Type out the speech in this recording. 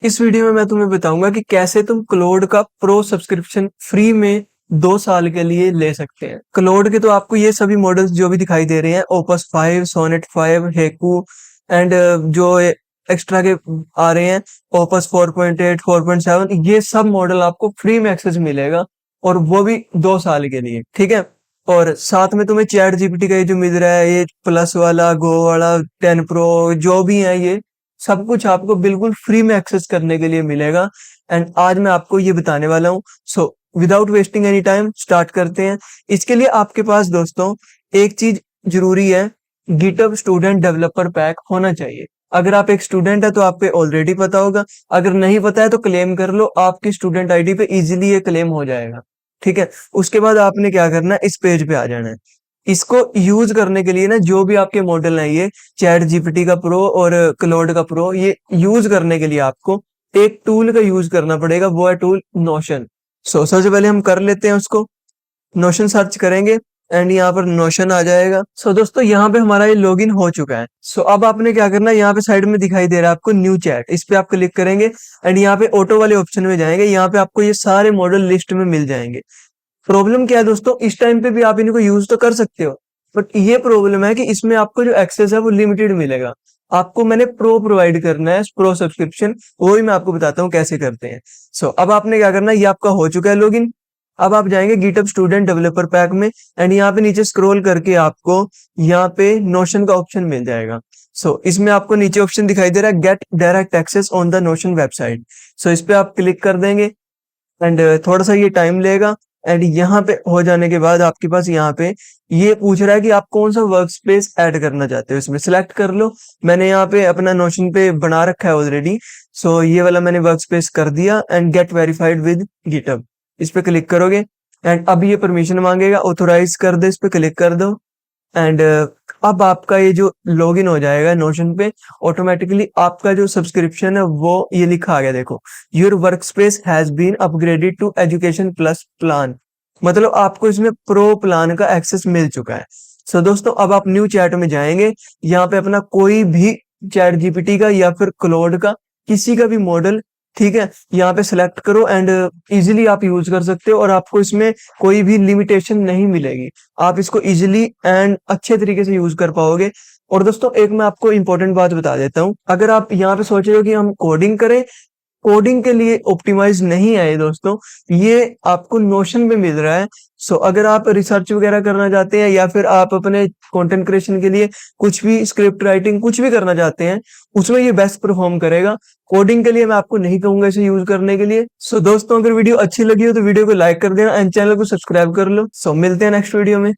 इस वीडियो में मैं तुम्हें बताऊंगा कि कैसे तुम क्लोड का प्रो सब्सक्रिप्शन फ्री में 2 साल के लिए ले सकते हैं। क्लोड के तो आपको ये सभी मॉडल्स जो भी दिखाई दे रहे हैं, ओपस 5, सोनेट 5, हेकू एंड जो एक्स्ट्रा के आ रहे हैं, ओपस 4.8, 4.7, ये सब मॉडल आपको फ्री में एक्सेस मिलेगा और वो भी 2 साल के लिए, ठीक है। और साथ में तुम्हें चैट जीपीटी का ये जो मिल रहा है, ये प्लस वाला, गो वाला, 10 प्रो, जो भी है, ये सब कुछ आपको बिल्कुल फ्री में एक्सेस करने के लिए मिलेगा। एंड आज मैं आपको ये बताने वाला हूँ। So without wasting any time start करते हैं। इसके लिए आपके पास दोस्तों एक चीज जरूरी है, गिटहब स्टूडेंट डेवलपर पैक होना चाहिए। अगर आप एक स्टूडेंट है तो आपको ऑलरेडी पता होगा, अगर नहीं पता है तो क्लेम कर लो, आपकी स्टूडेंट आईडी पे इजीली ये क्लेम हो जाएगा, ठीक है। उसके बाद आपने क्या करना है, इस पेज पे आ जाना है। इसको यूज करने के लिए ना, जो भी आपके मॉडल है, ये चैट जीपीटी का प्रो और क्लोड का प्रो, ये यूज करने के लिए आपको एक टूल का यूज करना पड़ेगा, वो है टूल नोशन। सबसे पहले हम कर लेते हैं उसको। नोशन सर्च करेंगे एंड यहाँ पर नोशन आ जाएगा। दोस्तों यहाँ पे हमारा ये लॉगिन हो चुका है। अब आपने क्या करना है, यहाँ पे साइड में दिखाई दे रहा है आपको न्यू चैट, इस पे आप क्लिक करेंगे एंड यहाँ पे ऑटो वाले ऑप्शन में जाएंगे। यहाँ पे आपको ये सारे मॉडल लिस्ट में मिल जाएंगे। प्रॉब्लम क्या है दोस्तों, इस टाइम पे भी आप इनको यूज तो कर सकते हो, बट ये प्रॉब्लम है कि इसमें आपको जो एक्सेस है वो लिमिटेड मिलेगा। आपको मैंने प्रो प्रोवाइड करना है, प्रो सब्सक्रिप्शन, वो ही मैं आपको बताता हूँ कैसे करते हैं। अब आपने क्या करना है, ये आपका हो चुका है लॉगिन। अब आप जाएंगे गिटहब स्टूडेंट डेवलपर पैक में एंड यहाँ पे नीचे स्क्रॉल करके आपको यहाँ पे नोशन का ऑप्शन मिल जाएगा। इसमें आपको नीचे ऑप्शन दिखाई दे रहा है, get direct access on the Notion website. इस पे आप क्लिक कर देंगे एंड थोड़ा सा ये टाइम लेगा एंड यहाँ पे हो जाने के बाद आपके पास यहाँ पे ये पूछ रहा है कि आप कौन सा वर्क स्पेस ऐड करना चाहते हो। इसमें सिलेक्ट कर लो। मैंने यहाँ पे अपना नोशन पे बना रखा है ऑलरेडी। ये वाला मैंने वर्क स्पेस कर दिया and gate verified with GitHub, इस पे क्लिक करोगे एंड अब ये परमिशन मांगेगा, ऑथोराइज कर दो, इस पे क्लिक कर दो एंड अब आपका ये जो लॉगिन हो जाएगा नोशन पे, ऑटोमेटिकली आपका जो सब्सक्रिप्शन है वो ये लिखा आ गया, देखो, your workspace has been upgraded to education plus plan. मतलब आपको इसमें प्रो प्लान का एक्सेस मिल चुका है। दोस्तों अब आप न्यू चैट में जाएंगे, यहाँ पे अपना कोई भी चैट जीपीटी का या फिर क्लोड का किसी का भी मॉडल, ठीक है, यहाँ पे सिलेक्ट करो एंड इजीली आप यूज कर सकते हो और आपको इसमें कोई भी लिमिटेशन नहीं मिलेगी। आप इसको इजीली एंड अच्छे तरीके से यूज कर पाओगे। और दोस्तों एक मैं आपको इंपॉर्टेंट बात बता देता हूँ, अगर आप यहाँ पे सोच रहे हो कि हम कोडिंग करें, कोडिंग के लिए ऑप्टिमाइज नहीं है ये दोस्तों, ये आपको नोशन में मिल रहा है। अगर आप रिसर्च वगैरह करना चाहते हैं या फिर आप अपने कंटेंट क्रिएशन के लिए कुछ भी स्क्रिप्ट राइटिंग कुछ भी करना चाहते हैं, उसमें ये बेस्ट परफॉर्म करेगा। कोडिंग के लिए मैं आपको नहीं कहूंगा इसे यूज करने के लिए। दोस्तों अगर वीडियो अच्छी लगी हो तो वीडियो को लाइक कर देना एंड चैनल को सब्सक्राइब कर लो। मिलते हैं नेक्स्ट वीडियो में।